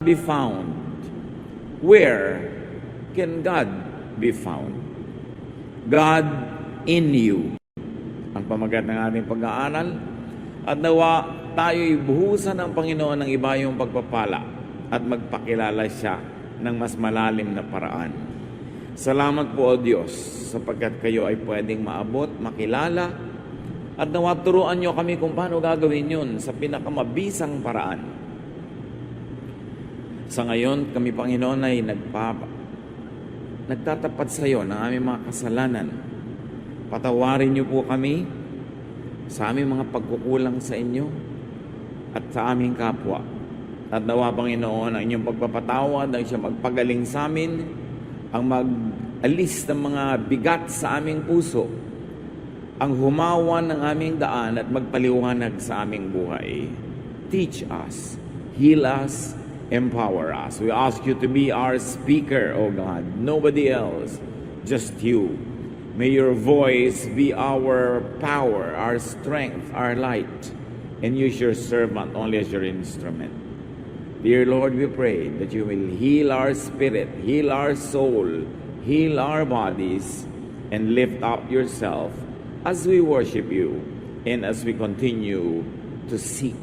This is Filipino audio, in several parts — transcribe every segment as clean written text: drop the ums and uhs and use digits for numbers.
be found? Where can God be found? God in you. Ang pamagat ng ating pag-aaral. At nawa tayo'y buhusan ng Panginoon ng iba yung pagpapala at magpakilala siya ng mas malalim na paraan. Salamat po, O Diyos, sapagkat kayo ay pwedeng maabot, makilala, at nawa turuan niyo kami kung paano gagawin yun sa pinakamabisang paraan. Sa ngayon, kami, Panginoon, ay nagtatapat sa iyo ng aming mga kasalanan. Patawarin niyo po kami sa aming mga pagkukulang sa inyo at sa aming kapwa. At nawa, Panginoon, ang inyong pagpapatawad, ang siyang magpagaling sa amin, ang mag-alis ng mga bigat sa aming puso, ang humawan ng aming daan at magpaliwanag sa aming buhay. Teach us, heal us, empower us. We ask you to be our speaker, O God. Nobody else, just you. May your voice be our power, our strength, our light, and use your servant only as your instrument. Dear Lord, we pray that you will heal our spirit, heal our soul, heal our bodies, and lift up yourself as we worship you and as we continue to seek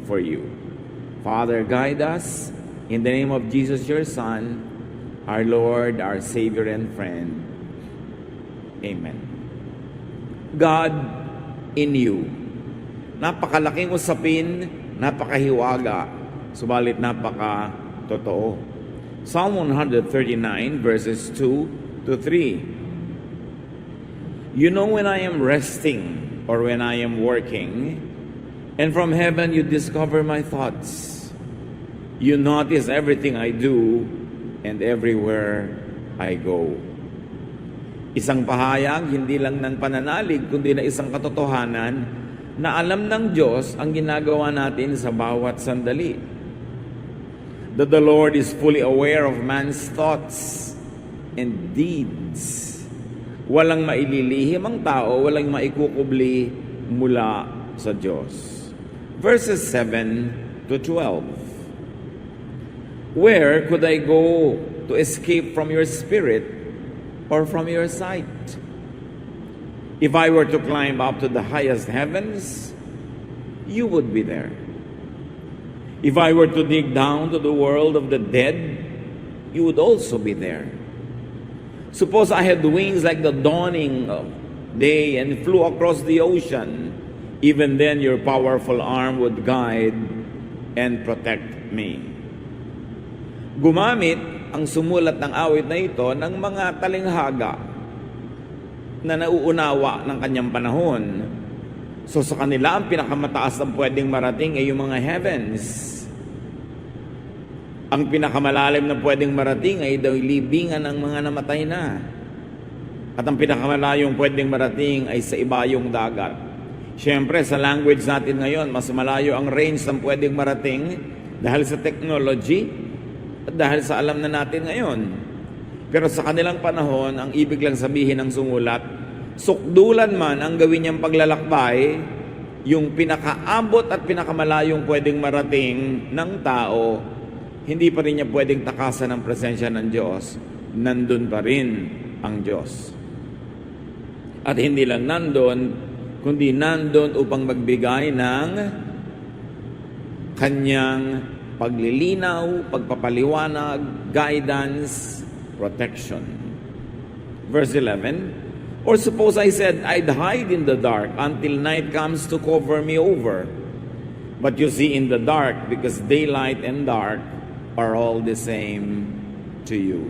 for you. Father, guide us in the name of Jesus, your Son, our Lord, our Savior and friend. Amen. God in you. Napakalaking usapin, napakahiwaga, subalit napaka-totoo. Psalm 139 verses 2 to 3. You know when I am resting or when I am working, and from heaven you discover my thoughts. You notice everything I do and everywhere I go. Isang pahayag, hindi lang ng pananalig, kundi na isang katotohanan na alam ng Diyos ang ginagawa natin sa bawat sandali. That the Lord is fully aware of man's thoughts and deeds. Walang maililihim ang tao, walang maikukubli mula sa Diyos. Verses 7 to 12. Where could I go to escape from your spirit or from your sight? If I were to climb up to the highest heavens, you would be there. If I were to dig down to the world of the dead, you would also be there. Suppose I had wings like the dawning of day and flew across the ocean. Even then your powerful arm would guide and protect me. Gumamit ang sumulat ng awit na ito ng mga talinghaga na nauunawa ng kanyang panahon. So sa kanila, ang pinakamataas na pwedeng marating ay yung mga heavens. Ang pinakamalalim na pwedeng marating ay daw libingan ng mga namatay na. At ang pinakamalayong pwedeng marating ay sa ibayong dagat. Siyempre, sa language natin ngayon, mas malayo ang range ng pwedeng marating dahil sa technology at dahil sa alam na natin ngayon. Pero sa kanilang panahon, ang ibig lang sabihin ng sumulat, sukdulan man ang gawin niyang paglalakbay, yung pinakaabot at pinakamalayong pwedeng marating ng tao, hindi pa rin niya pwedeng takasan ng presensya ng Diyos. Nandun pa rin ang Diyos. At hindi lang nandun, kundi nandun upang magbigay ng kanyang paglilinaw, pagpapaliwanag, guidance, protection. Verse 11, or suppose I said, I'd hide in the dark until night comes to cover me over. But you see in the dark, because daylight and dark are all the same to you.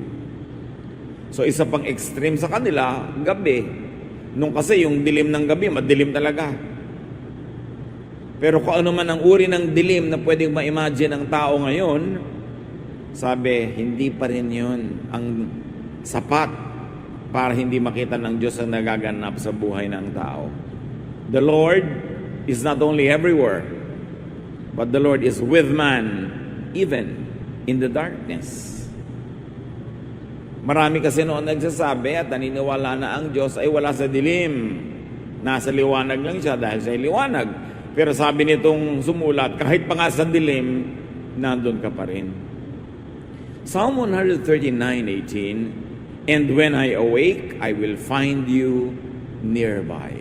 So isa pang extreme sa kanila, gabi. Nung kasi yung dilim ng gabi, madilim talaga. Pero kung ano man ang uri ng dilim na pwedeng ma-imagine ng tao ngayon, sabi, hindi pa rin yun ang sapat para hindi makita ng Diyos ang nagaganap sa buhay ng tao. The Lord is not only everywhere, but the Lord is with man, even in the darkness. Marami kasi noon nagsasabi at naniniwala na ang Diyos ay wala sa dilim. Nasa liwanag lang siya dahil sa liwanag. Pero sabi nitong sumulat, kahit pa nga sa dilim, nandun ka pa rin. Psalm 139:18, "And when I awake, I will find you nearby."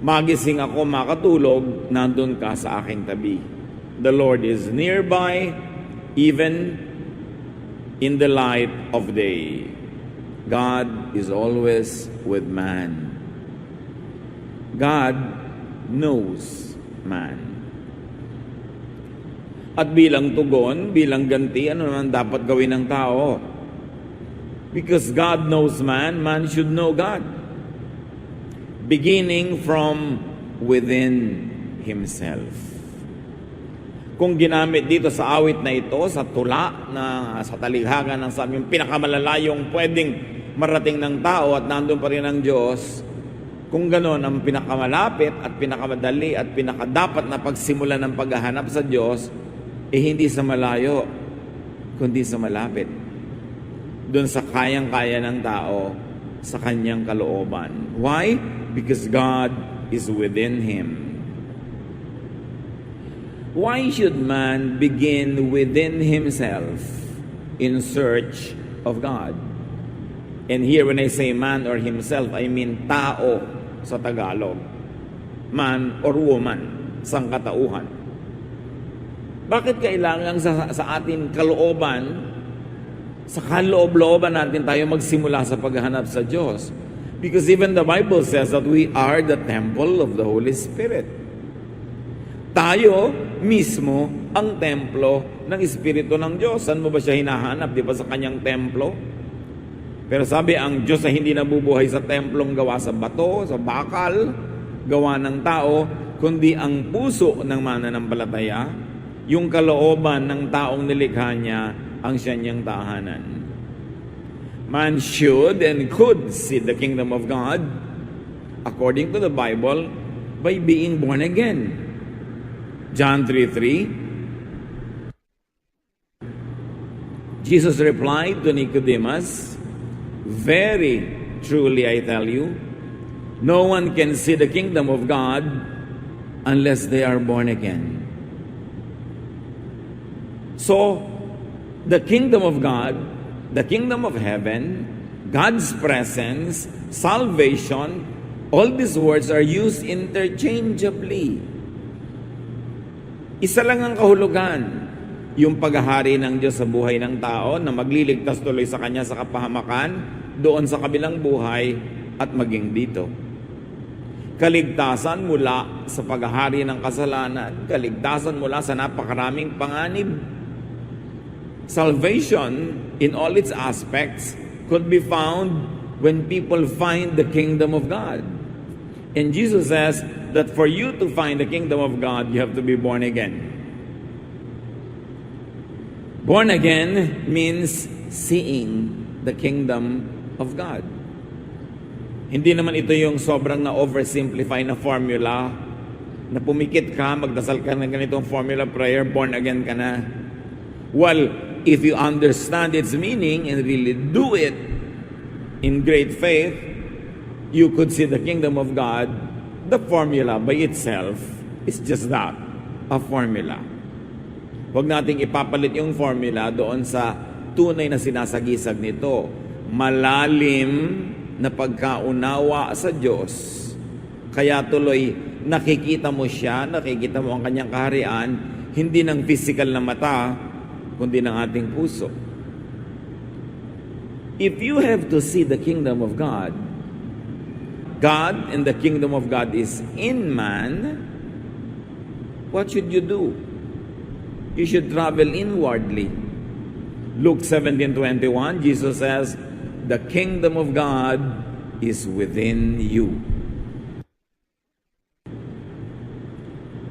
Magising ako, makatulog, nandun ka sa aking tabi. The Lord is nearby, even in the light of day. God is always with man. God knows man. At bilang tugon, bilang ganti, ano naman dapat gawin ng tao? Because God knows man, man should know God. Beginning from within himself. Kung ginamit dito sa awit na ito, sa tula, na sa talighagan ng sabi, yung pinakamalalayong pwedeng marating ng tao at nandun pa rin ang Diyos, kung gano'n ang pinakamalapit at pinakamadali at pinakadapat na pagsimula ng paghahanap sa Diyos, hindi sa malayo, kundi sa malapit. Doon sa kayang-kaya ng tao, sa kanyang kalooban. Why? Because God is within him. Why should man begin within himself in search of God? And here when I say man or himself, I mean tao sa Tagalog. Man or woman, sangkatauhan. Bakit kailangan sa ating kalooban, sa kaloob-looban natin tayo magsimula sa paghahanap sa Diyos? Because even the Bible says that we are the temple of the Holy Spirit. Tayo mismo ang templo ng Espiritu ng Diyos. Saan mo ba siya hinahanap? Di ba sa kanyang templo? Pero sabi, ang Diyos ay hindi nabubuhay sa templong gawa sa bato, sa bakal, gawa ng tao, kundi ang puso ng mananampalataya, yung kalooban ng taong nilikha niya, ang siya niyang tahanan. Man should and could see the kingdom of God, according to the Bible, by being born again. John 3:3, Jesus replied to Nicodemus, "Very truly I tell you, no one can see the kingdom of God unless they are born again." So, the kingdom of God, the kingdom of heaven, God's presence, salvation, all these words are used interchangeably. Isa lang ang kahulugan, yung paghahari ng Diyos sa buhay ng tao na magliligtas tuloy sa Kanya sa kapahamakan, doon sa kabilang buhay at maging dito. Kaligtasan mula sa paghahari ng kasalanan, kaligtasan mula sa napakaraming panganib. Salvation in all its aspects could be found when people find the kingdom of God. And Jesus says that for you to find the kingdom of God, you have to be born again. Born again means seeing the kingdom of God. Hindi naman ito yung sobrang na-oversimplify na formula na pumikit ka, magdasal ka ng ganitong formula prayer, born again ka na. Well, if you understand its meaning and really do it in great faith, you could see the kingdom of God. The formula by itself is just that, a formula. Huwag nating ipapalit yung formula doon sa tunay na sinasagisag nito. Malalim na pagkaunawa sa Diyos. Kaya tuloy nakikita mo siya, nakikita mo ang kanyang kaharian, hindi ng physical na mata, kundi ng ating puso. If you have to see the kingdom of God, God and the kingdom of God is in man, what should you do? You should travel inwardly. Luke 17:21, Jesus says, "The kingdom of God is within you."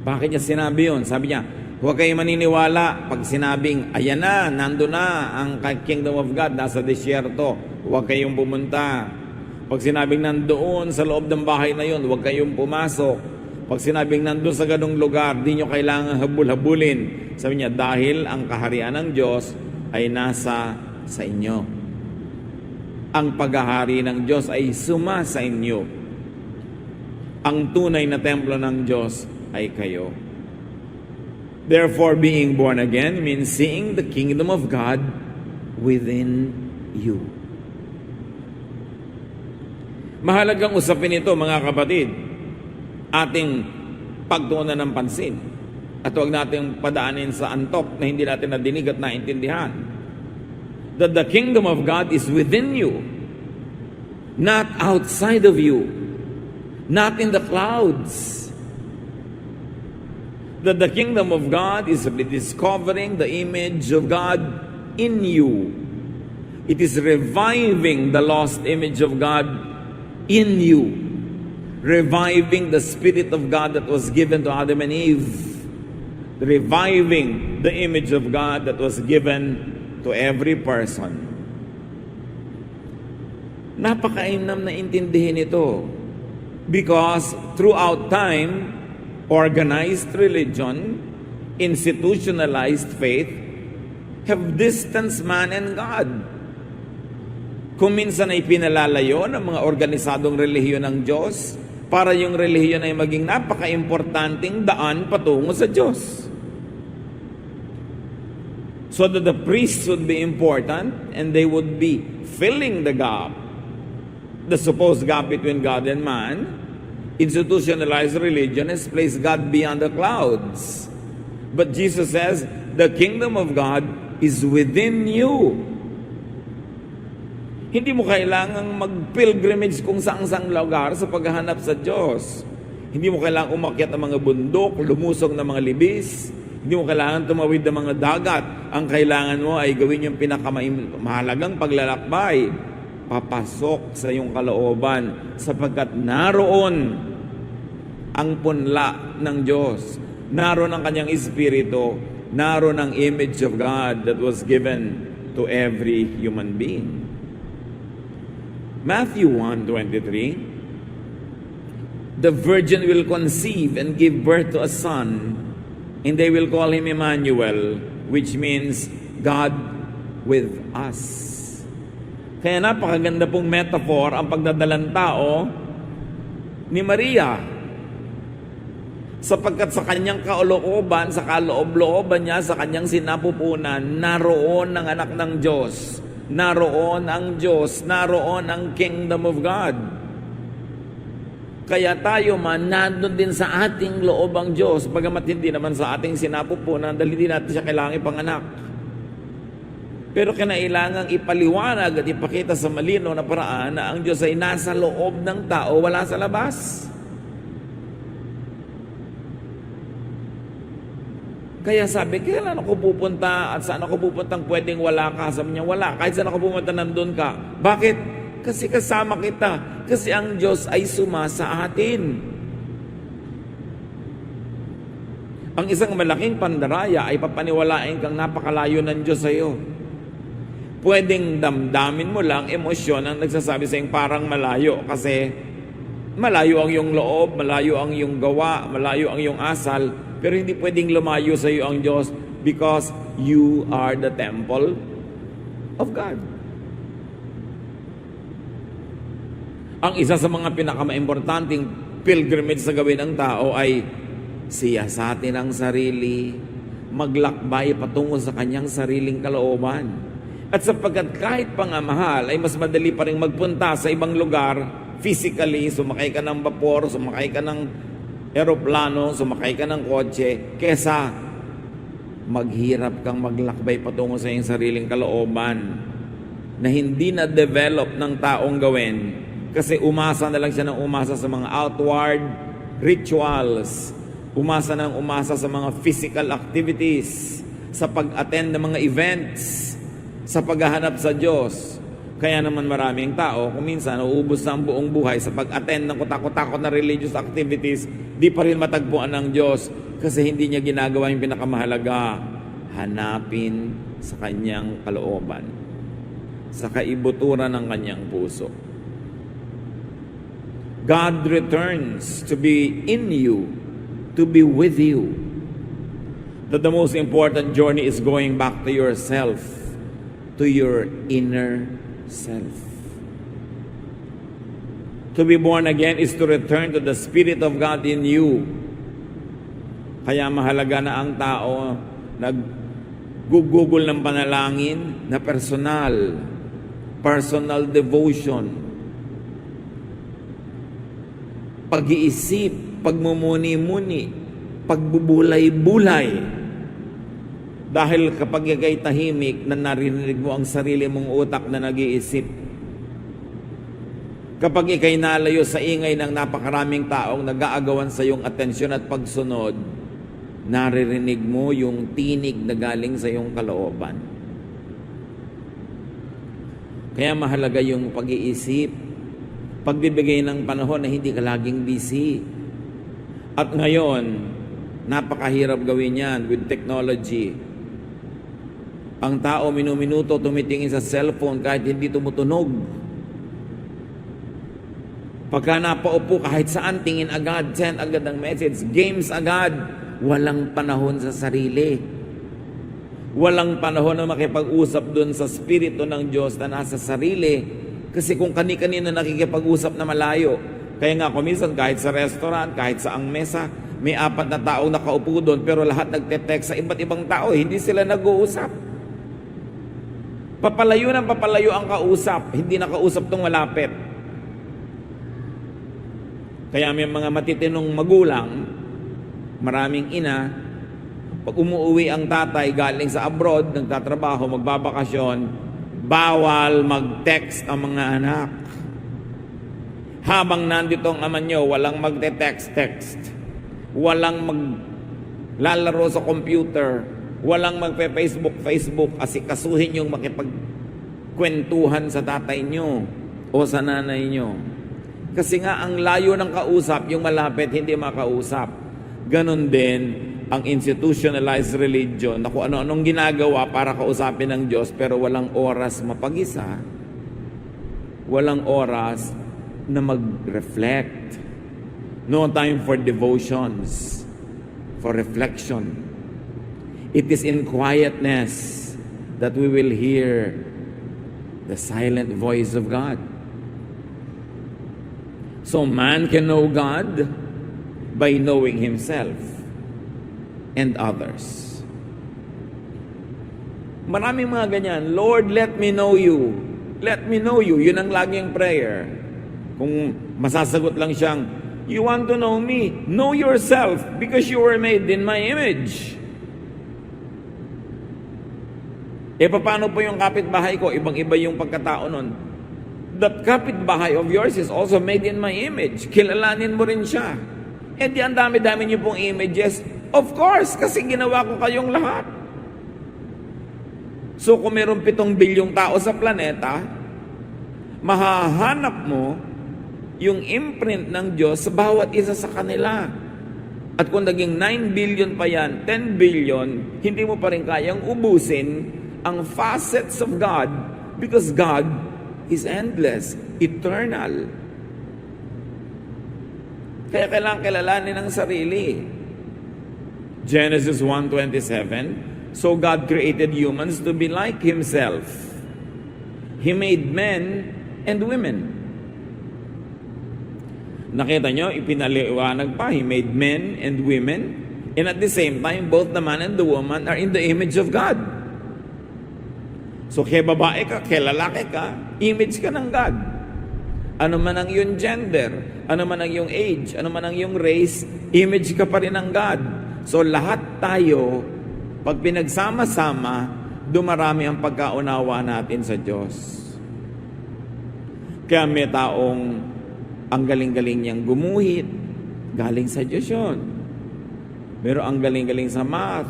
Bakit niya sinabi yun? Sabi niya, huwag kayong maniniwala pag sinabing, ayan na, nando na ang kingdom of God, nasa disyerto. Huwag kayong pumunta. Pag sinabing nandoon sa loob ng bahay na yun, huwag kayong pumasok. Pag sinabing nandoon sa ganung lugar, di nyo kailangan habul-habulin. Sabi niya, dahil ang kaharian ng Diyos ay nasa sa inyo. Ang paghahari ng Diyos ay suma sa inyo. Ang tunay na templo ng Diyos ay kayo. Therefore, being born again means seeing the kingdom of God within you. Mahalagang usapin ito, mga kapatid, ating pagtuunan ng pansin. At huwag natin padaanin sa antok na hindi natin nadinig at naintindihan. That the kingdom of God is within you, not outside of you, not in the clouds. That the kingdom of God is discovering the image of God in you. It is reviving the lost image of God in you. Reviving the Spirit of God that was given to Adam and Eve. Reviving the image of God that was given to every person. Napakainam na intindihin ito. Because throughout time, organized religion, institutionalized faith, have distanced man and God. Kung minsan ay pinalalayo ng mga organisadong relihiyon ng Diyos, para yung relihiyon ay maging napaka-importanting daan patungo sa Diyos. So that the priests would be important and they would be filling the gap, the supposed gap between God and man. Institutionalized religion has placed God beyond the clouds. But Jesus says, the kingdom of God is within you. Hindi mo kailangang mag-pilgrimage kung saang-saang lugar sa paghahanap sa Diyos. Hindi mo kailangang umakyat ng mga bundok, lumusong ng mga libis. Hindi mo kailangan tumawid ng mga dagat. Ang kailangan mo ay gawin yung pinakamahalagang paglalakbay. Papasok sa iyong kalooban sapagkat naroon ang punla ng Diyos. Naroon ang kanyang Espiritu. Naroon ang image of God that was given to every human being. Matthew 1:23, the virgin will conceive and give birth to a son, and they will call him Emmanuel, which means God with us. Kaya napakaganda pong metaphor ang pagdadalang tao ni Maria. Sapagkat sa kanyang kaulooban, sa kaloob-looban niya, sa kanyang sinapupunan, naroon ang anak ng Diyos. Naroon ang Diyos. Naroon ang kingdom of God. Kaya tayo man, nandun din sa ating loob ang Diyos, bagamat hindi naman sa ating sinapupunan dahil hindi natin siya kailangan ipanganak. Pero kinailangang ipaliwanag at ipakita sa malinaw na paraan na ang Diyos ay nasa loob ng tao, wala sa labas. Kaya sabi, kailan ako pupunta at saan ako pupuntang pwedeng wala ka? Sabi niya, wala. Kahit saan ako pumunta, nandun ka. Bakit? Kasi kasama kita. Kasi ang Diyos ay sumasa atin. Ang isang malaking pandaraya ay papaniwalain kang napakalayo ng Diyos sa iyo. Pwedeng damdamin mo lang emosyon ang nagsasabi sa iyong parang malayo kasi malayo ang iyong loob, malayo ang iyong gawa, malayo ang iyong asal, pero hindi pwedeng lumayo sa iyo ang Diyos because you are the temple of God. Ang isa sa mga pinakamaimportanteng pilgrimage sa gawin ng tao ay siyasatin ang sarili, maglakbay patungo sa kanyang sariling kalooban. At sapagkat kahit pangamahal ay mas madali pa rin magpunta sa ibang lugar physically, sumakay ka ng vapor, sumakay ka ng eroplano, sumakay ka ng kotse, kesa maghirap kang maglakbay patungo sa iyong sariling kalooban na hindi na-develop ng taong gawin kasi umasa na lang siya ng umasa sa mga outward rituals, umasa sa mga physical activities, sa pag-attend ng mga events, sa paghahanap sa Diyos. Kaya naman maraming tao, kung minsan nauubos na ang buong buhay sa pag-attend ng kutakot-takot na religious activities, di pa rin matagpuan ng Diyos kasi hindi niya ginagawa yung pinakamahalaga, hanapin sa kanyang kalooban, sa kaibuturan ng kanyang puso. God returns to be in you, to be with you. That the most important journey is going back to yourself, to your inner self. To be born again is to return to the Spirit of God in you. Kaya mahalaga na ang tao Naggugugol ng panalangin na personal devotion, pag-iisip, pagmumuni-muni, pagbubulay-bulay. Dahil kapag ikay tahimik na narinig mo ang sarili mong utak na nag-iisip, kapag ikay nalayo sa ingay ng napakaraming taong nag-aagawan sa iyong atensyon at pagsunod, naririnig mo yung tinig na galing sa iyong kalooban. Kaya mahalaga yung pag-iisip, pagbibigay ng panahon na hindi ka laging busy. At ngayon, napakahirap gawin yan with technology. Ang tao minuminuto tumitingin sa cellphone kahit hindi tumutunog. Pagka napaupo kahit saan, tingin agad, send agad ang message, games agad. Walang panahon sa sarili. Walang panahon na makipag-usap dun sa Espiritu ng Diyos na nasa sarili. Kasi kung kani-kanino nakikipag-usap na malayo. Kaya nga kuminsan kahit sa restaurant, kahit sa ang mesa, may 4 na taong nakaupo doon pero lahat nagte-text sa iba't ibang tao. Hindi sila nag-uusap. Papalayo ng papalayo ang kausap. Hindi nakausap tong malapit. Kaya may mga matitinong magulang, maraming ina, pag umuwi ang tatay galing sa abroad, nagtatrabaho, magbabakasyon, bawal mag-text ang mga anak. Habang nandito ang ama nyo, walang magte-text. Walang maglalaro sa computer. Walang magpe-Facebook. Asikasuhin yung makipagkwentuhan sa tatay nyo o sa nanay nyo. Kasi nga, ang layo ng kausap, yung malapit, hindi makausap. Ganon din ang institutionalized religion na kung ano-anong ginagawa para kausapin ng Diyos pero walang oras mapag-isa. Walang oras na mag-reflect. No time for devotions, for reflection. It is in quietness that we will hear the silent voice of God. So man can know God by knowing himself and others. Maraming mga ganyan, Lord, let me know you. Let me know you. Yun ang laging prayer. Kung masasagot lang siyang, you want to know me? Know yourself because you were made in my image. Paano po yung kapitbahay ko? Ibang-iba yung pagkatao nun. That kapitbahay of yours is also made in my image. Kilalanin mo rin siya. Di ang dami-dami niyo pong images. Of course, kasi ginawa ko kayong lahat. So kung meron 7 bilyong tao sa planeta, mahahanap mo yung imprint ng Diyos sa bawat isa sa kanila. At kung naging 9 billion pa yan, 10 billion, hindi mo pa rin kayang ubusin ang facets of God because God is endless, eternal. Kaya kailangan kilalanin ang sarili. Genesis 1:27, so God created humans to be like Himself. He made men and women. Nakita nyo, ipinaliwanag pa, He made men and women, and at the same time, both the man and the woman are in the image of God. So, kaya babae ka, kaya lalaki ka, image ka ng God. Ano man ang iyong gender, ano man ang iyong age, ano man ang iyong race, image ka pa rin ng God. So lahat tayo, pag pinagsama-sama, dumarami ang pagkaunawa natin sa Diyos. Kaya may taong ang galing-galing niyang gumuhit, galing sa Diyos yun. Meron ang galing-galing sa math,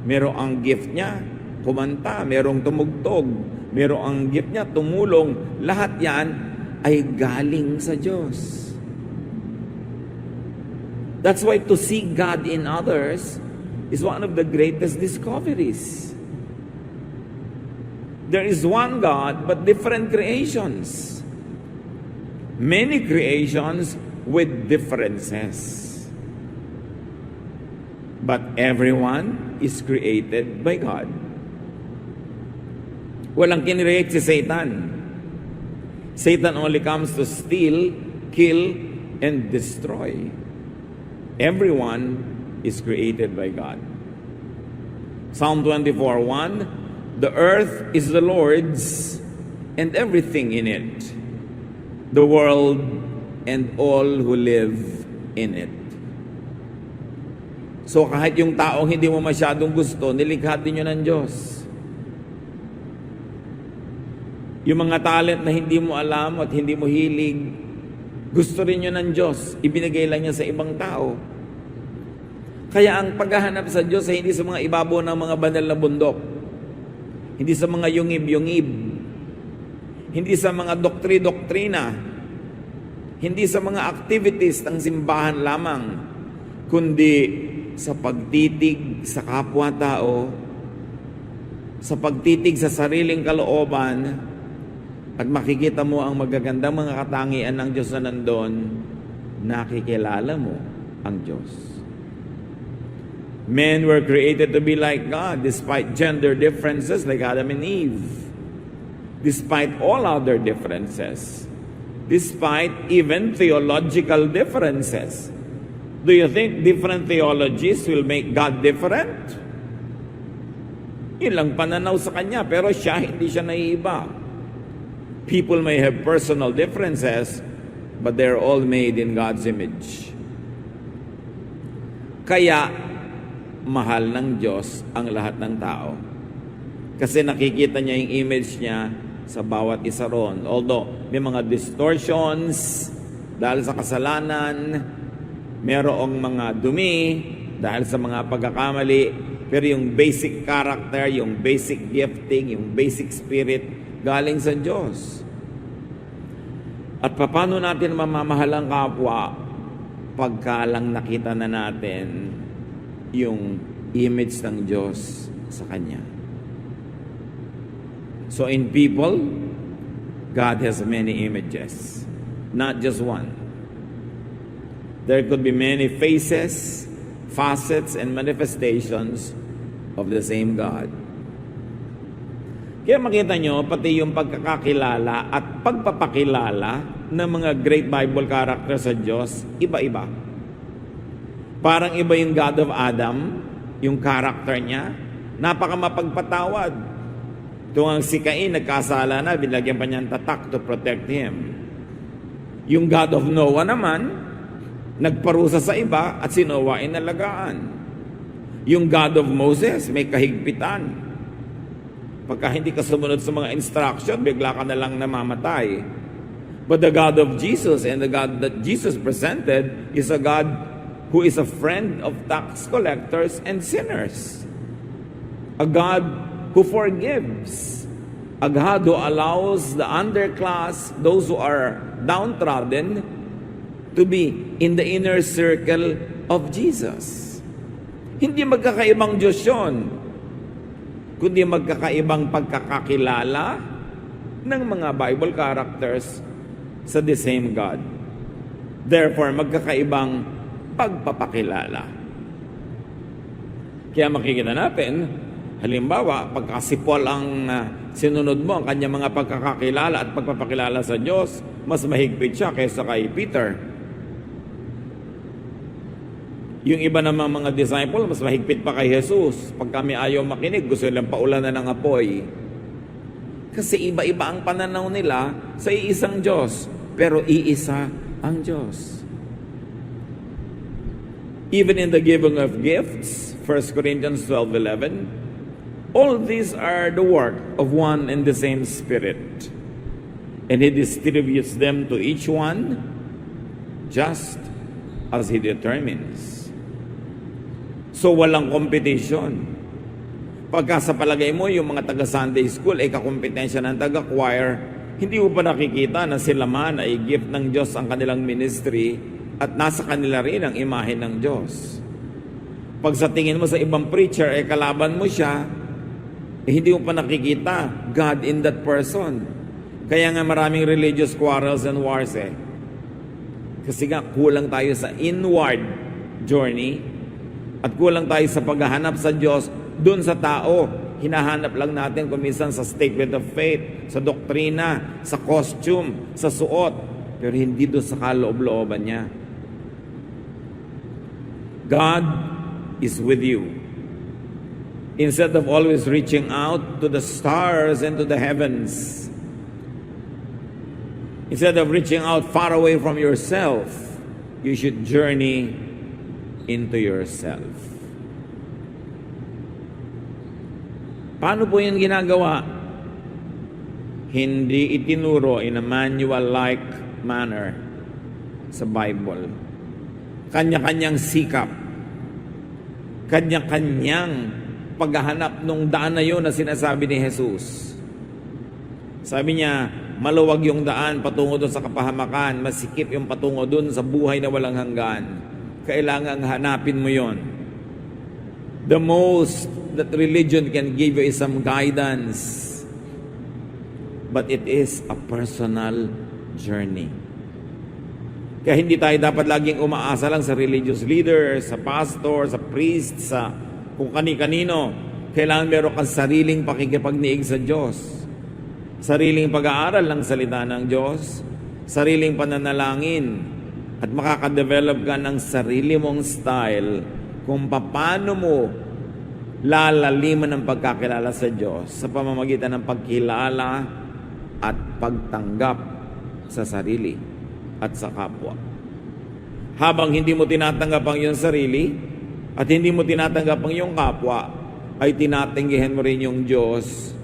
meron ang gift niya, kumanta, merong tumugtog, meron ang gift niya, tumulong. Lahat yan ay galing sa Diyos. That's why to see God in others is one of the greatest discoveries. There is one God, but different creations. Many creations with differences. But everyone is created by God. Walang kinreate si Satan. Satan only comes to steal, kill, and destroy. Everyone is created by God. Psalm 24:1, the earth is the Lord's and everything in it, the world and all who live in it. So kahit yung taong hindi mo masyadong gusto, nilikha din yun ng Diyos. Yung mga talent na hindi mo alam at hindi mo hilig, gusto rin yun ng Diyos. Ibinigay lang niya sa ibang tao. Kaya ang paghahanap sa Diyos ay hindi sa mga ibabaw ng mga banal na bundok. Hindi sa mga yungib-yungib. Hindi sa mga doktri-doktrina. Hindi sa mga activities ng simbahan lamang. Kundi sa pagtitig sa kapwa-tao, sa pagtitig sa sariling kalooban, at makikita mo ang magagandang mga katangian ng Diyos na nandun, nakikilala mo ang Diyos. Men were created to be like God despite gender differences like Adam and Eve. Despite all other differences. Despite even theological differences. Do you think different theologies will make God different? Yun lang pananaw sa Kanya, pero siya, hindi siya naiiba. People may have personal differences, but they're all made in God's image. Kaya, mahal ng Diyos ang lahat ng tao. Kasi nakikita niya yung image niya sa bawat isa ron. Although, may mga distortions dahil sa kasalanan, merong mga dumi dahil sa mga pagkakamali, pero yung basic character, yung basic gifting, yung basic spirit, galing sa Diyos. At paano natin mamamahal ang kapwa pagka lang nakita na natin yung image ng Diyos sa Kanya. So in people, God has many images, not just one. There could be many faces, facets, and manifestations of the same God. Kaya makita nyo, pati yung pagkakakilala at pagpapakilala ng mga great Bible characters sa Diyos, iba-iba. Parang iba yung God of Adam, yung character niya, napakamapagpatawad. Tungang si Cain, nagkasala na, binagyan pa niyang tatak to protect him. Yung God of Noah naman, nagparusa sa iba at si Noah inalagaan. Yung God of Moses, may kahigpitan. Pagka hindi ka sumunod sa mga instruction, bigla ka na lang namamatay. But the God of Jesus and the God that Jesus presented is a God who is a friend of tax collectors and sinners. A God who forgives. A God who allows the underclass, those who are downtrodden, to be in the inner circle of Jesus. Hindi magkakaibang Diyos yun, kundi magkakaibang pagkakakilala ng mga Bible characters sa the same God. Therefore, magkakaibang pagpapakilala. Kaya makikita natin, halimbawa, pagka si Paul ang sinunod mo, ang kanyang mga pagkakakilala at pagpapakilala sa Diyos, mas mahigpit siya kaysa kay Peter. Yung iba namang mga disciple, mas mahigpit pa kay Jesus. Pag kami ayaw makinig, gusto nilang paulanan ng apoy. Kasi iba-iba ang pananaw nila sa iisang Diyos. Pero iisa ang Diyos. Even in the giving of gifts, 1 Corinthians 12:11, all these are the work of one and the same Spirit. And He distributes them to each one just as He determines. So, walang competition. Pagka sa palagay mo, yung mga taga-Sunday school ay kakompetensya ng taga-choir, hindi mo pa nakikita na sila man ay gift ng Diyos ang kanilang ministry at nasa kanila rin ang imahe ng Diyos. Pag sa tingin mo sa ibang preacher, ay kalaban mo siya, hindi mo pa nakikita God in that person. Kaya nga maraming religious quarrels and wars Kasi nga kulang tayo sa inward journey at kulang tayo sa paghahanap sa Diyos doon sa tao. Hinahanap lang natin kuminsan sa statement of faith, sa doktrina, sa costume, sa suot, pero hindi doon sa kaloob-looban niya. God is with you. Instead of always reaching out to the stars and to the heavens, instead of reaching out far away from yourself, you should journey into yourself. Paano po yun ginagawa? Hindi itinuro in a manual-like manner sa Bible. Kanya-kanyang sikap, kanya-kanyang paghahanap nung daan na yun na sinasabi ni Jesus. Sabi niya, maluwag yung daan patungo doon sa kapahamakan, masikip yung patungo doon sa buhay na walang hanggan. Kailangan hanapin mo yon. The most that religion can give you is some guidance, but it is a personal journey. Kaya hindi tayo dapat laging umaasa lang sa religious leaders, sa pastor, sa priest, sa kung kani-kanino. Kailangan meron kang sariling pakikipagniig sa Diyos, sariling pag-aaral ng salita ng Diyos, sariling pananalangin, at makakadevelop ka ng sarili mong style kung paano mo lalaliman ng pagkakilala sa Diyos sa pamamagitan ng pagkilala at pagtanggap sa sarili at sa kapwa. Habang hindi mo tinatanggap ang iyong sarili at hindi mo tinatanggap ang iyong kapwa, ay tinatanggihan mo rin yung Diyos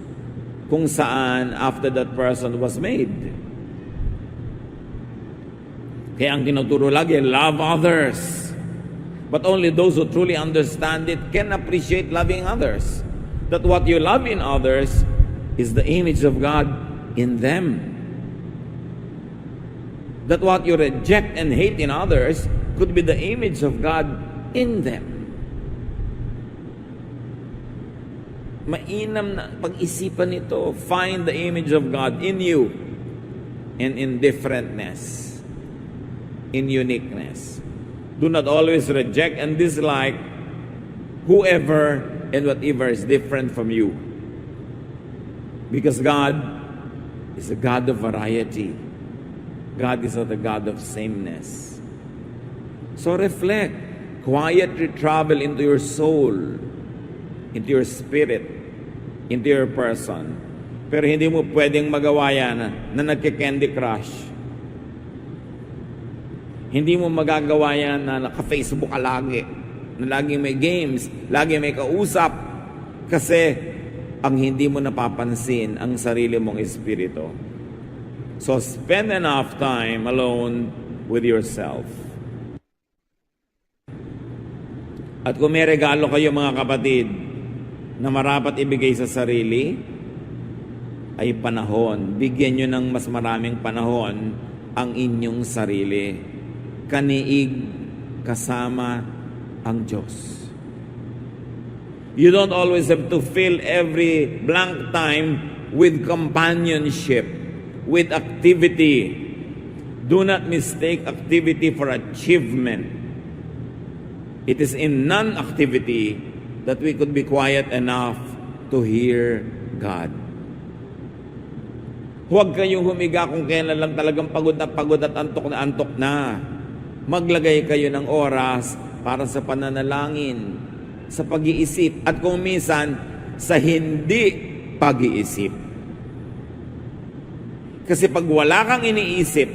kung saan after that person was made. Kaya ang tinuturo lagi, love others. But only those who truly understand it can appreciate loving others. That what you love in others is the image of God in them. That what you reject and hate in others could be the image of God in them. Mainam na pag-isipan ito. Find the image of God in you and in differentness, in uniqueness. Do not always reject and dislike whoever and whatever is different from you. Because God is a God of variety. God is not a God of sameness. So reflect. Quietly travel into your soul, into your spirit, into your person. Pero hindi mo pwedeng magawa yan na nagke-Candy Crush. Hindi mo magagawa yan na naka-Facebook ka lagi, na laging may games, laging may kausap, kasi ang hindi mo napapansin ang sarili mong espiritu. So spend enough time alone with yourself. At kung may regalo kayo mga kapatid na marapat ibigay sa sarili, ay panahon. Bigyan nyo ng mas maraming panahon ang inyong sarili. Kaniig kasama ang Diyos. You don't always have to fill every blank time with companionship, with activity. Do not mistake activity for achievement. It is in non-activity that we could be quiet enough to hear God. Huwag kayong humiga kung kailan lang talagang pagod at antok na. Maglagay kayo ng oras para sa pananalangin, sa pag-iisip, at kung minsan, sa hindi pag-iisip. Kasi pag wala kang iniisip,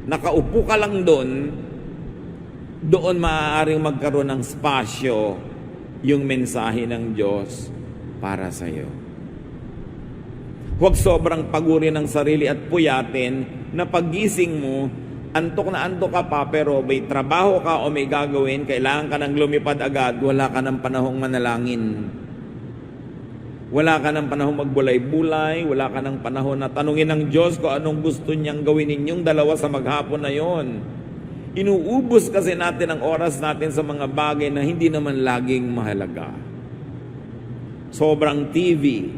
nakaupo ka lang doon maaaring magkaroon ng spasyo yung mensahe ng Diyos para sa iyo. Huwag sobrang paguri ng sarili at puyatin na paggising mo, antok na antok ka pa, pero may trabaho ka o may gagawin, kailangan ka nang lumipad agad, wala ka ng panahong manalangin. Wala ka ng panahong magbulay-bulay, wala ka ng panahon na tanungin ng Diyos kung anong gusto niyang gawin ninyong dalawa sa maghapon na yon. Inuubos kasi natin ang oras natin sa mga bagay na hindi naman laging mahalaga. Sobrang TV,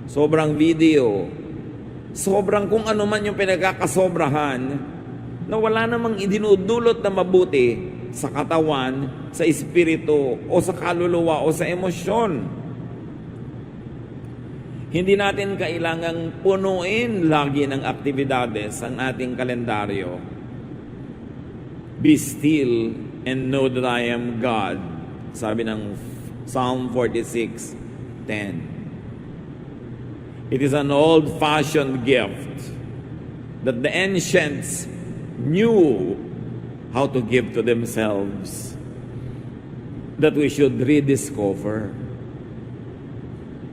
sobrang video, sobrang kung ano man yung pinagkakasobrahan, na wala namang idinudulot na mabuti sa katawan, sa espiritu, o sa kaluluwa, o sa emosyon. Hindi natin kailangang punuin lagi ng aktibidades ang ating kalendaryo. Be still and know that I am God. Sabi ng Psalm 46:10. It is an old-fashioned gift that the ancients knew how to give to themselves, that we should rediscover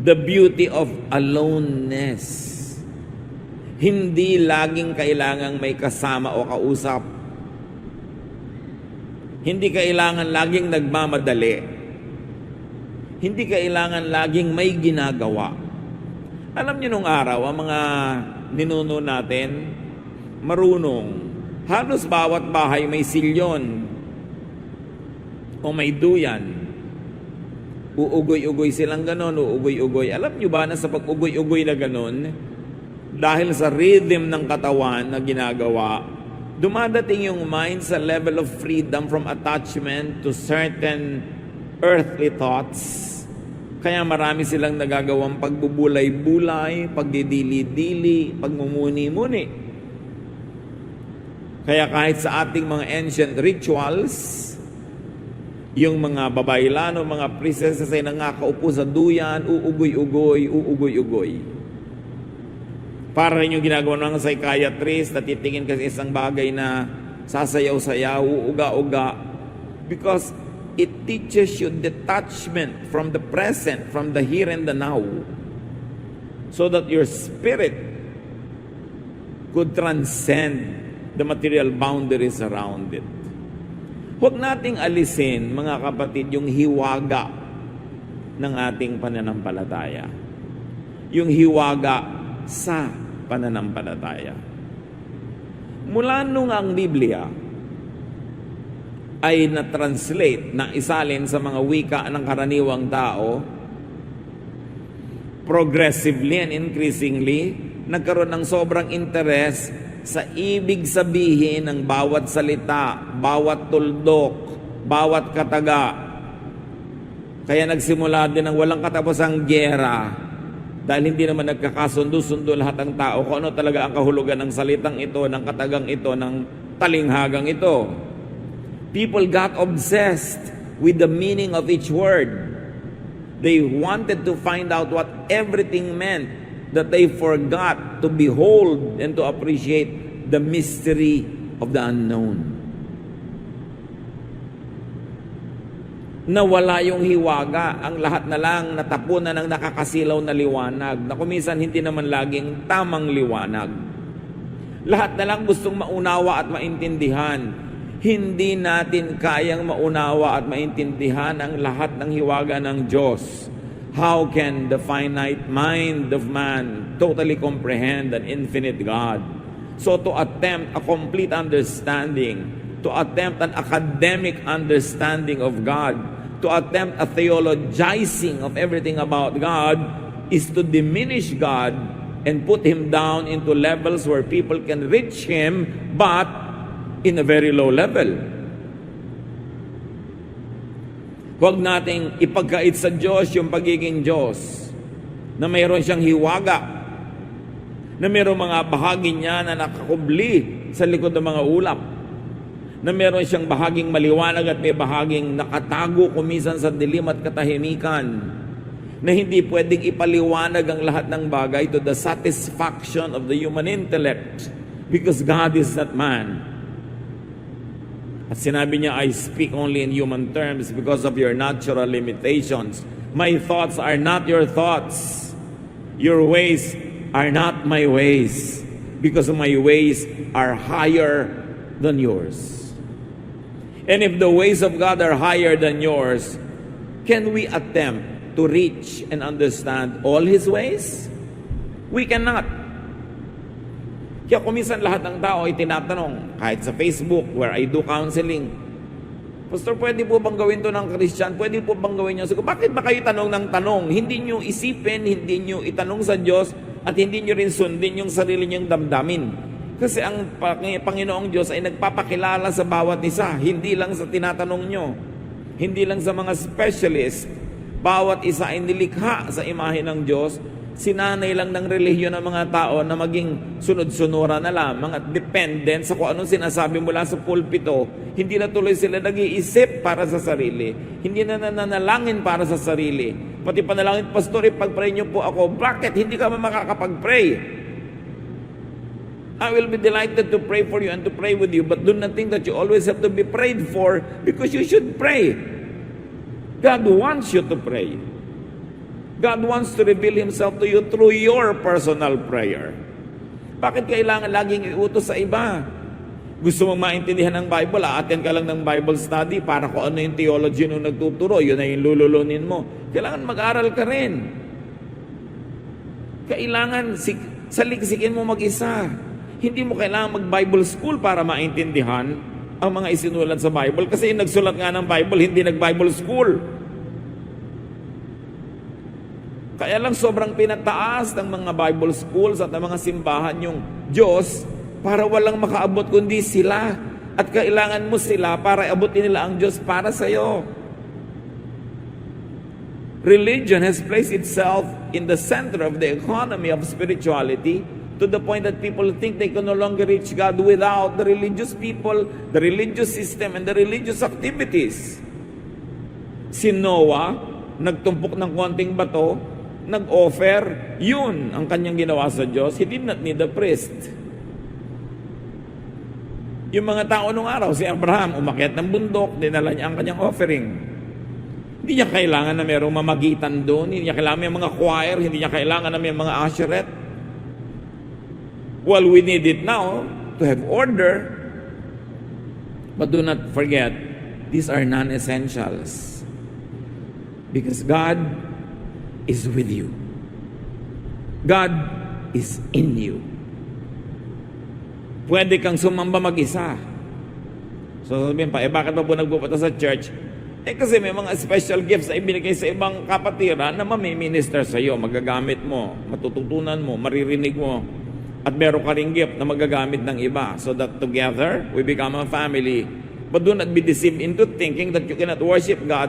the beauty of aloneness. Hindi laging kailangang may kasama o kausap. Hindi kailangan laging nagmamadali. Hindi kailangan laging may ginagawa. Alam niyo nung araw, ang mga ninuno natin, marunong. Halos bawat bahay may silyon o may duyan. Uugoy-ugoy silang ganon, uugoy-ugoy. Alam niyo ba na sa pag-ugoy-ugoy na ganon, dahil sa rhythm ng katawan na ginagawa, dumadating yung mind sa level of freedom from attachment to certain earthly thoughts. Kaya marami silang nagagawang pagbubulay-bulay, pagdidili-dili, pagmumuni-muni. Kaya kahit sa ating mga ancient rituals, yung mga babaylano, mga princesses ay nangakaupo sa duyan, uugoy-ugoy, uugoy-ugoy. Para rin yung ginagawa ng psychiatrist, natitingin kasi isang bagay na sasayaw-sayaw, uuga-uga. Because it teaches you detachment from the present, from the here and the now, so that your spirit could transcend the material boundaries around it. Huwag nating alisin, mga kapatid, yung hiwaga ng ating pananampalataya. Yung hiwaga sa pananampalataya. Mula nung ang Biblia ay na-translate, na isalin sa mga wika ng karaniwang tao, progressively and increasingly, nagkaroon ng sobrang interes sa ibig sabihin ng bawat salita, bawat tuldok, bawat kataga. Kaya nagsimula din ng walang katapusang gyera, dahil hindi naman nagkakasundo-sundo lahat ng tao kung ano talaga ang kahulugan ng salitang ito, ng katagang ito, ng talinghagang ito. People got obsessed with the meaning of each word. They wanted to find out what everything meant, that they forgot to behold and to appreciate the mystery of the unknown. Nawala yung hiwaga, ang lahat na lang natapunan ng nakakasilaw na liwanag, na kuminsan hindi naman laging tamang liwanag. Lahat na lang gustong maunawa at maintindihan. Hindi natin kayang maunawa at maintindihan ang lahat ng hiwaga ng Diyos. How can the finite mind of man totally comprehend an infinite God? So to attempt a complete understanding, to attempt an academic understanding of God, to attempt a theologizing of everything about God, is to diminish God and put Him down into levels where people can reach Him, but in a very low level. Huwag nating ipagkait sa Diyos yung pagiging Diyos, na mayroon siyang hiwaga, na mayroon mga bahagi niya na nakakubli sa likod ng mga ulap, na mayroon siyang bahaging maliwanag at may bahaging nakatago kumisan sa dilim at katahimikan, na hindi pwedeng ipaliwanag ang lahat ng bagay to the satisfaction of the human intellect, because God is not man. At sinabi niya, I speak only in human terms because of your natural limitations. My thoughts are not your thoughts. Your ways are not my ways, because my ways are higher than yours. And if the ways of God are higher than yours, can we attempt to reach and understand all His ways? We cannot. Kaya kuminsan lahat ng tao ay tinatanong, kahit sa Facebook where I do counseling, Pastor, pwede po bang gawin to ng Christian? Pwede po bang gawin nyo? So, bakit ba kayo tanong ng tanong? Hindi nyo isipin, hindi nyo itanong sa Diyos, at hindi nyo rin sundin yung sarili nyong damdamin. Kasi ang Panginoong Diyos ay nagpapakilala sa bawat isa, hindi lang sa tinatanong nyo, hindi lang sa mga specialist. Bawat isa ay nilikha sa imahe ng Diyos, Sinanay lang ng relihiyon ng mga tao na maging sunod-sunura na lamang at dependent sa kung anong sinasabi mula sa pulpito. Hindi na tuloy sila nag-iisip para sa sarili. Hindi na nananalangin para sa sarili. Pati panalangin, Pastor, ipag-pray niyo po ako. Bakit? Hindi ka makakapag-pray. I will be delighted to pray for you and to pray with you, but do not think that you always have to be prayed for, because you should pray. God wants you to pray. God wants to reveal Himself to you through your personal prayer. Bakit kailangan laging iutos sa iba? Gusto mong maintindihan ng Bible, attend ka lang ng Bible study para kung ano yung theology nung nagtuturo, yun na yung lululunin mo. Kailangan mag-aral ka rin. Kailangan saliksikin mo mag-isa. Hindi mo kailangan mag-Bible school para maintindihan ang mga isinulat sa Bible, kasi yung nagsulat nga ng Bible, hindi nag-Bible school. Kaya lang sobrang pinataas ng mga Bible schools at ng mga simbahan yung Diyos para walang makaabot kundi sila. At kailangan mo sila para abutin nila ang Diyos para sa iyo. Religion has placed itself in the center of the economy of spirituality, to the point that people think they can no longer reach God without the religious people, the religious system, and the religious activities. Si Noah, nagtumpok ng konting bato, nag-offer, yun ang kanyang ginawa sa Diyos. He did not need a priest. Yung mga tao nung araw, si Abraham, umakyat ng bundok, dinala niya ang kanyang offering. Hindi niya kailangan na mayroong mamagitan doon, hindi niya kailangan may mga choir, hindi niya kailangan na may mga usherette. Well, we need it now to have order, but do not forget, these are non-essentials. Because God is with you. God is in you. Pwede kang sumamba mag-isa. So sabihin pa, bakit pa po nagpupunta sa church? Kasi may mga special gifts na ibinigay sa ibang kapatiran na mamiminister sa iyo, magagamit mo, matututunan mo, maririnig mo, at meron ka ring gift na magagamit ng iba, so that together we become a family. But do not be deceived into thinking that you cannot worship God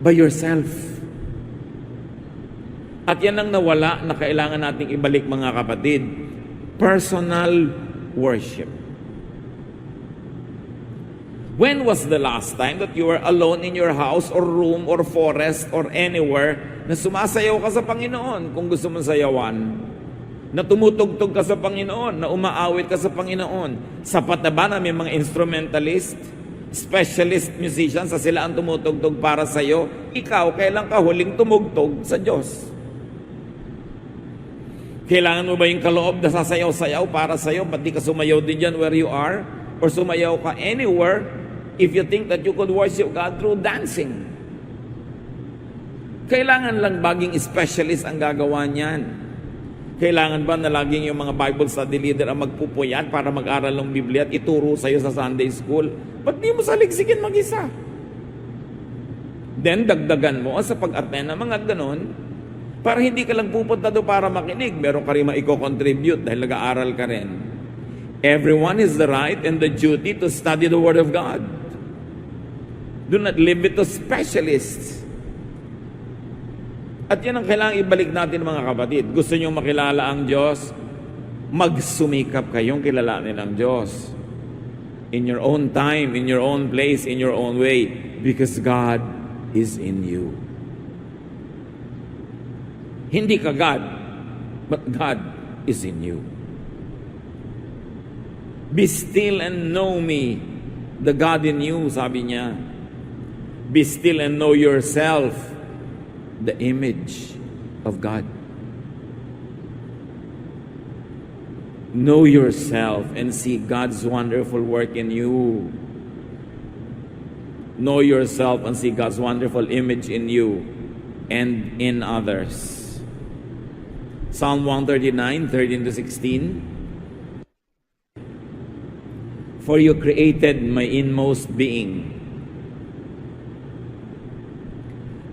by yourself. At yan ang nawala na kailangan nating ibalik, mga kapatid. Personal worship. When was the last time that you were alone in your house or room or forest or anywhere na sumasayaw ka sa Panginoon kung gusto mong sayawan? Na tumutugtog ka sa Panginoon, na umaawit ka sa Panginoon? Sapat na ba na may mga instrumentalist, specialist musicians, sa sila ang tumutugtog para sa iyo? Ikaw, kailan ka huling tumugtog sa Diyos? Kailangan mo ba yung kaloob na sasayaw-sayaw para sa iyo? Ba't di ka sumayaw din dyan where you are? Or sumayaw ka anywhere if you think that you could worship God through dancing? Kailangan lang baging specialist ang gagawa niyan? Kailangan ba na laging yung mga Bible study leader ang magpupuyat para mag-aral ng Biblia at ituro sa iyo sa Sunday school? Ba't di mo saliksikin mag-isa? Then, dagdagan mo sa pag-attend ng mga ganon, para hindi ka lang pupunta doon para makinig. Meron ka rin maiko-contribute dahil nag-aaral ka rin. Everyone has the right and the duty to study the Word of God. Do not leave it to specialists. At yan ang kailangang ibalik natin, mga kapatid. Gusto nyo makilala ang Diyos? Magsumikap kayong kilalanin ang Diyos. In your own time, in your own place, in your own way. Because God is in you. Hindi ka God, but God is in you. Be still and know me, the God in you, sabi niya. Be still and know yourself, the image of God. Know yourself and see God's wonderful work in you. Know yourself and see God's wonderful image in you and in others. Psalm 139, 13-16. For you created my inmost being.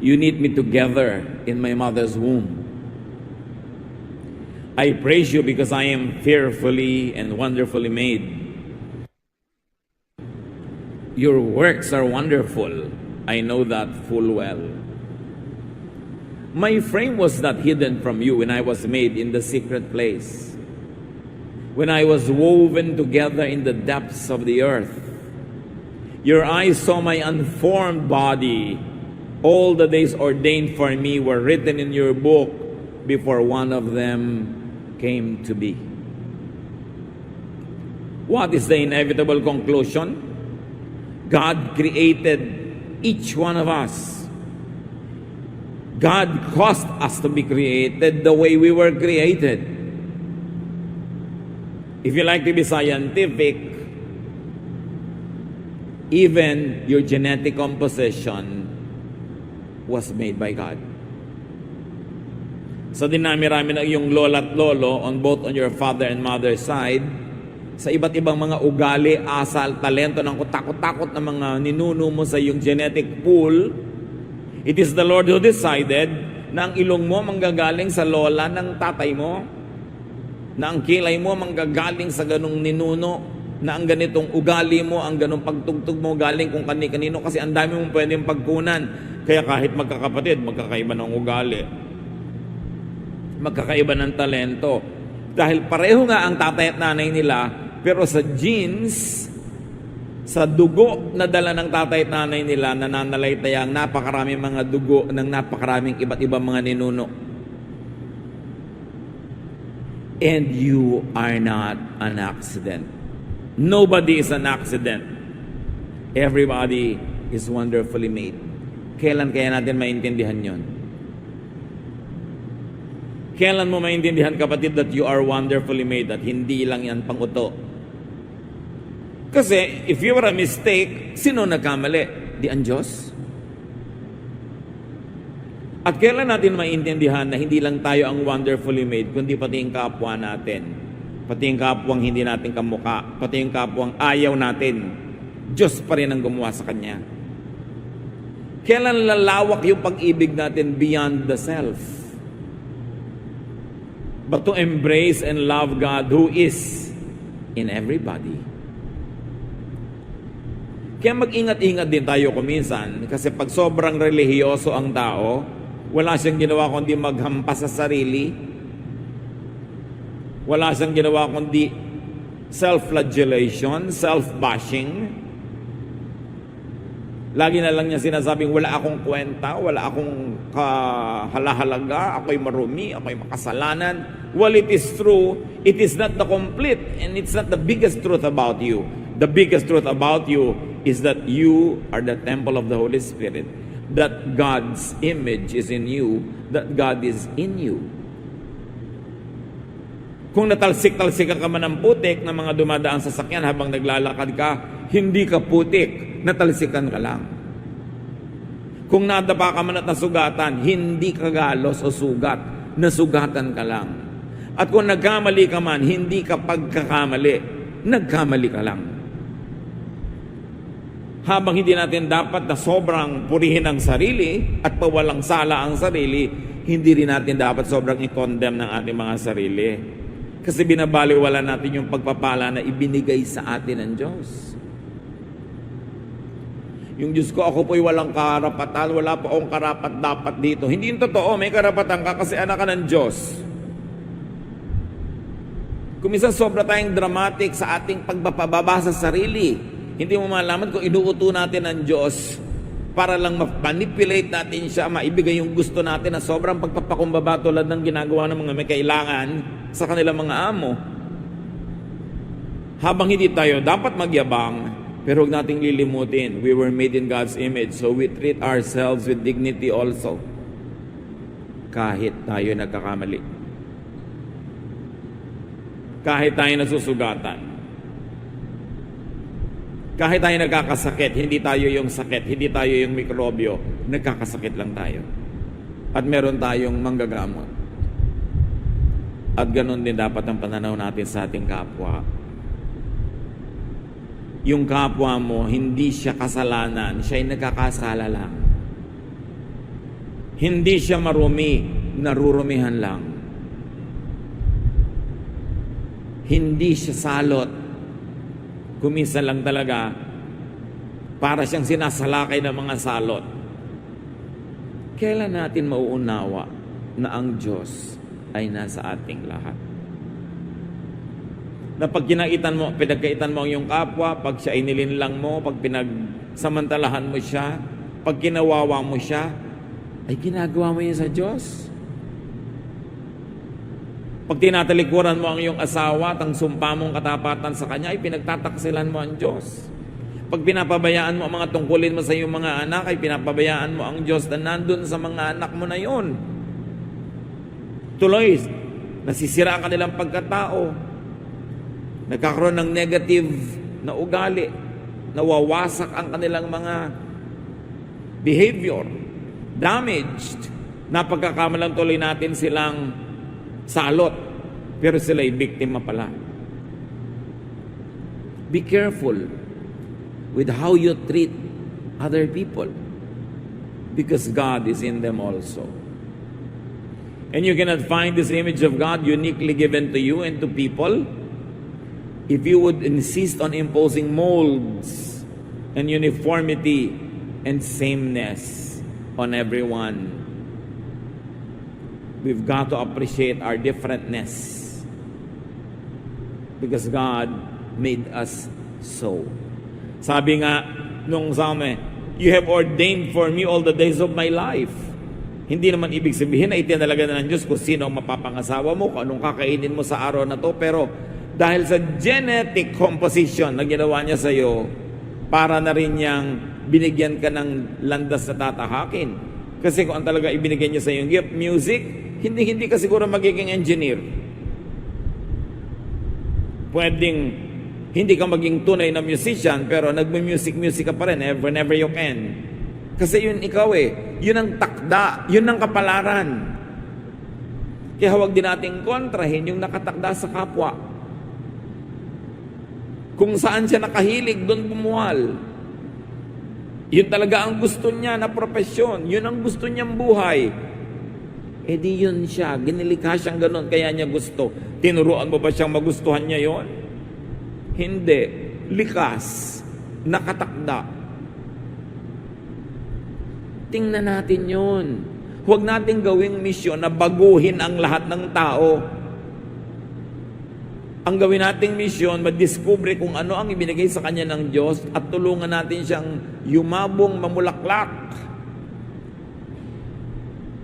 You knit me together in my mother's womb. I praise you because I am fearfully and wonderfully made. Your works are wonderful. I know that full well. My frame was not hidden from you when I was made in the secret place, when I was woven together in the depths of the earth. Your eyes saw my unformed body. All the days ordained for me were written in your book before one of them came to be. What is the inevitable conclusion? God created each one of us. God caused us to be created the way we were created. If you like to be scientific, even your genetic composition was made by God. So dinami-rami na yung lola at lolo on both on your father and mother side, sa iba't ibang mga ugali, asal, talento ng kutakot-takot na mga ninuno mo sa yung genetic pool, it is the Lord who decided na ang ilong mo manggagaling sa lola ng tatay mo, na ang kilay mo manggagaling sa ganong ninuno, na ang ganitong ugali mo, ang ganong pagtugtog mo galing kung kani-kanino, kasi ang dami mong pwedeng pagkunan. Kaya kahit magkakapatid, magkakaiba ng ugali, magkakaiba ng talento. Dahil pareho nga ang tatay at nanay nila, pero sa genes, sa dugo na dala ng tatay at nanay nila, nananalaytaya ang napakaraming mga dugo ng napakaraming iba't ibang mga ninuno. And you are not an accident. Nobody is an accident. Everybody is wonderfully made. Kailan kaya natin maintindihan yon? Kailan mo maintindihan, kapatid, that you are wonderfully made, at hindi lang yan pang-uto? Kasi, if you were a mistake, sino nagkamali? Di ang Diyos? At kailan natin maintindihan na hindi lang tayo ang wonderfully made, kundi pati yung kapwa natin, pati yung kapwang hindi natin kamuka, pati yung kapwang ayaw natin, Diyos pa rin ang gumawa sa Kanya. Kailan lalawak yung pag-ibig natin beyond the self? But to embrace and love God who is in everybody. Kaya mag-ingat-ingat din tayo kuminsan, kasi pag sobrang relihiyoso ang tao, wala siyang ginawa kundi maghampas sa sarili, wala siyang ginawa kundi self-flagellation, self-bashing. Lagi na lang niya sinasabing, wala akong kwenta, wala akong kahalahalaga, ako'y marumi, ako'y makasalanan. Well, it is true, it is not the complete, and it's not the biggest truth about you. The biggest truth about you is that you are the temple of the Holy Spirit, that God's image is in you, that God is in you. Kung natalsik-talsikan ka man ng putik ng mga dumadaan sa sakyan habang naglalakad ka, hindi ka putik, natalsikan ka lang. Kung nadapa ka man at nasugatan, hindi ka galos o sugat, nasugatan ka lang. At kung nagkamali ka man, hindi ka pagkakamali, nagkamali ka lang. Habang hindi natin dapat na sobrang purihin ang sarili at pawalang sala ang sarili, hindi rin natin dapat sobrang i-condemn ng ating mga sarili. Kasi binabaliwala natin yung pagpapala na ibinigay sa atin ng Diyos. Yung Diyos ko, ako po'y walang karapatan, wala pa akong karapat-dapat dito. Hindi yung totoo, may karapatan ka kasi anak ka ng Diyos. Kung minsan sobra tayong dramatic sa ating pagpapababa sa sarili, hindi mo malaman kung inuuto natin ng Diyos para lang manipulate natin siya, maibigay yung gusto natin na sobrang pagpapakumbaba tulad ng ginagawa ng mga may kailangan sa kanilang mga amo. Habang hindi tayo dapat magyabang, pero huwag nating lilimutin, we were made in God's image, so we treat ourselves with dignity also. Kahit tayo nagkakamali. Kahit tayo nasusugatan. Kahit tayo nagkakasakit, hindi tayo yung sakit, hindi tayo yung mikrobyo, nagkakasakit lang tayo. At meron tayong manggagamot. At ganun din dapat ang pananaw natin sa ating kapwa. Yung kapwa mo, hindi siya kasalanan, siya ay nagkakasala lang. Hindi siya marumi, narurumihan lang. Hindi siya salot. Kuminsan lang talaga, para siyang sinasalakay ng mga salot. kailan natin mauunawa na ang Diyos ay nasa ating lahat? Na pag pinagkaitan mo ang iyong kapwa, pag siya ay nilinlang mo, pag pinagsamantalahan mo siya, pag kinawawa mo siya, ay ginagawa mo yun sa Diyos. Pag tinatalikuran mo ang iyong asawa at ang sumpa mong katapatan sa kanya, ay pinagtataksilan mo ang Diyos. Pag pinapabayaan mo ang mga tungkulin mo sa iyong mga anak, ay pinapabayaan mo ang Diyos na nandun sa mga anak mo na yon. Tuloy, nasisira ka nilang pagkatao. Nagkakaroon ng negative na ugali. Nawawasak ang kanilang mga behavior. Damaged. Napagkakamalang tuloy natin silang salot. Pero sila'y biktima pala. Be careful with how you treat other people, because God is in them also. And you cannot find this image of God uniquely given to you and to people if you would insist on imposing molds and uniformity and sameness on everyone. We've got to appreciate our differentness, because God made us so. Sabi nga nung Psalm, you have ordained for me all the days of my life. Hindi naman ibig sabihin na itinalaga na ng Diyos kung sino ang mapapangasawa mo, kung anong kakainin mo sa araw na to. Pero dahil sa genetic composition na ginawa niya sa iyo, para na rin niyang binigyan ka ng landas na tatahakin. Kasi kung ang talaga ibinigyan niya sa iyo gift, music, hindi ka siguro magiging engineer. Pwedeng hindi ka maging tunay na musician, pero nagme-music ka pa rin whenever you can. Kasi yun ikaw Yun ang takda, yun ang kapalaran. Kaya huwag din nating kontrahin yung nakatakda sa kapwa. Kung saan siya nakahilig, doon bumuhal. Yun talaga ang gusto niya na propesyon. Yun ang gusto niyang buhay. Di yun siya. Ginilikha siyang ganun, kaya niya gusto. Tinuruan mo ba siyang magustuhan niya yon? Hindi. Likas. Nakatakda. Tingnan natin yun. Huwag natin gawing misyon na baguhin ang lahat ng tao. Ang gawin nating misyon, madiskubre kung ano ang ibinigay sa kanya ng Diyos at tulungan natin siyang yumabong, mamulaklak.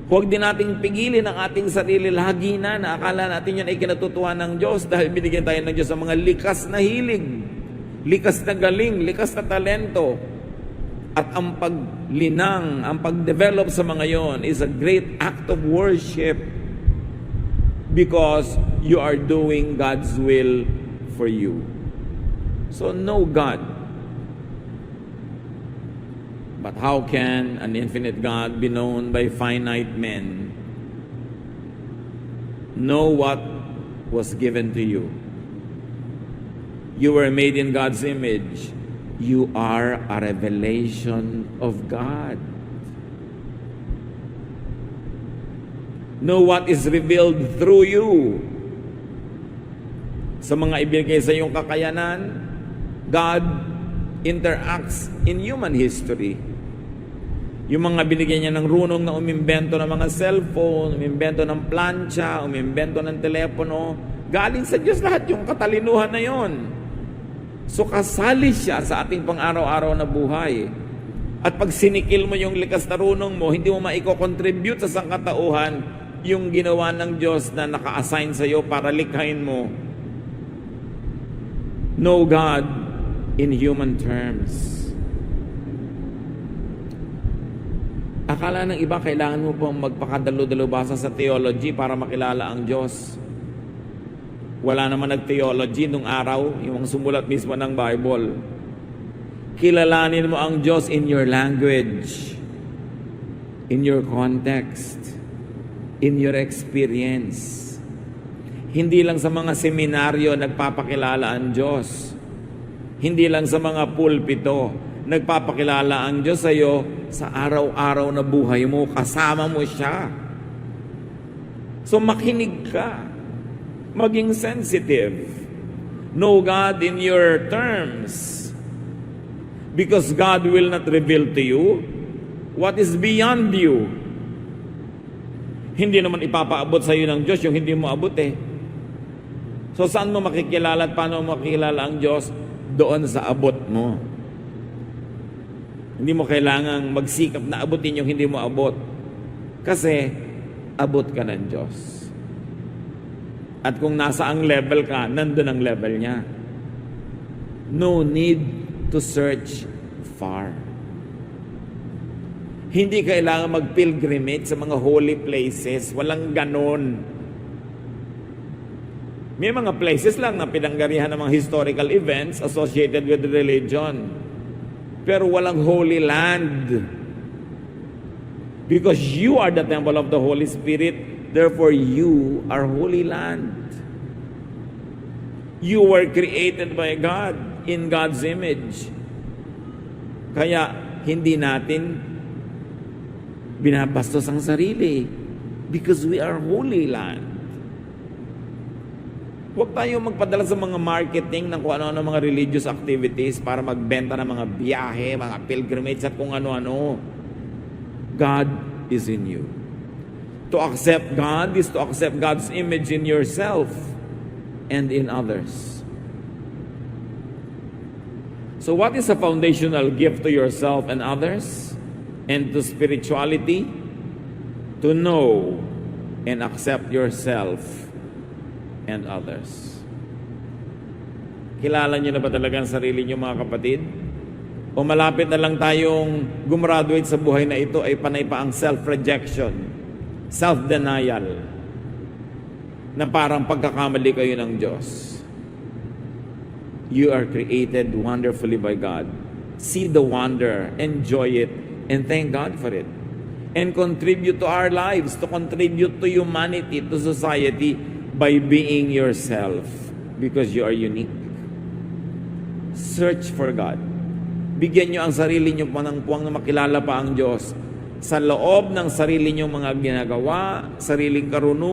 Huwag din nating pigilin ang ating sarili lagi na akala natin yun ay kinatutuwa ng Diyos dahil binigyan tayo ng Diyos sa mga likas na hilig, likas na galing, likas na talento. At ang paglinang, ang pagdevelop sa mga yon is a great act of worship because you are doing God's will for you. So know God. But how can an infinite God be known by finite men? Know what was given to you. You were made in God's image. You are a revelation of God. Know what is revealed through you. Sa mga ibigay sa iyong kakayanan, God interacts in human history. Yung mga binigyan niya ng runong na umimbento ng mga cellphone, umimbento ng plancha, umimbento ng telepono, galing sa Diyos lahat yung katalinuhan na yon. So kasali siya sa ating pang-araw-araw na buhay. At pag sinikil mo yung likas na runong mo, hindi mo maiko-contribute sa sangkatauhan yung ginawa ng Diyos na naka-assign sa iyo para likhain mo. Know God in human terms. Akala ng iba, kailangan mo pong magpakadalo-dalubasa sa theology para makilala ang Diyos. Wala naman nag-theology nung araw, yung sumulat mismo ng Bible. Kilalanin mo ang Diyos in your language, in your context, in your experience. Hindi lang sa mga seminaryo nagpapakilala ang Diyos. Hindi lang sa mga pulpito nagpapakilala ang Diyos sa iyo. Sa araw-araw na buhay mo, kasama mo siya. So makinig ka. Maging sensitive. Know God in your terms. Because God will not reveal to you what is beyond you. Hindi naman ipapaabot sa iyo ng Diyos yung hindi mo abot eh. So saan mo makikilala at paano mo makikilala ang Diyos? Doon sa abot mo. Hindi mo kailangang magsikap na abutin yung hindi mo abot. Kasi abot ka ng Diyos. At kung nasa ang level ka, nandun ang level niya. No need to search far. Hindi kailangan mag-pilgrimage sa mga holy places. Walang ganon. May mga places lang na pinanggarihan ng mga historical events associated with religion. Pero walang holy land. Because you are the temple of the Holy Spirit, therefore you are holy land. You were created by God in God's image. Kaya hindi natin binabastos ang sarili because we are holy land. Huwag tayong magpadala sa mga marketing ng kung ano-ano mga religious activities para magbenta ng mga biyahe, mga pilgrimage at kung ano-ano. God is in you. To accept God is to accept God's image in yourself and in others. So what is a foundational gift to yourself and others and to spirituality? To know and accept yourself and others. Kilala niyo na ba talaga ang sarili niyo, mga kapatid? O malapit na lang tayong gumraduate sa buhay na ito ay panay pa ang self-rejection, self-denial, na parang pagkakamali kayo ng Diyos. You are created wonderfully by God. See the wonder, enjoy it, and thank God for it. And contribute to our lives, to contribute to humanity, to society, by being yourself, because you are unique. Search for God. Bigyan nyo ang sarili nyo panangpuang na makilala pa ang Diyos sa loob ng sarili nyo mga ginagawa, sariling karunungan,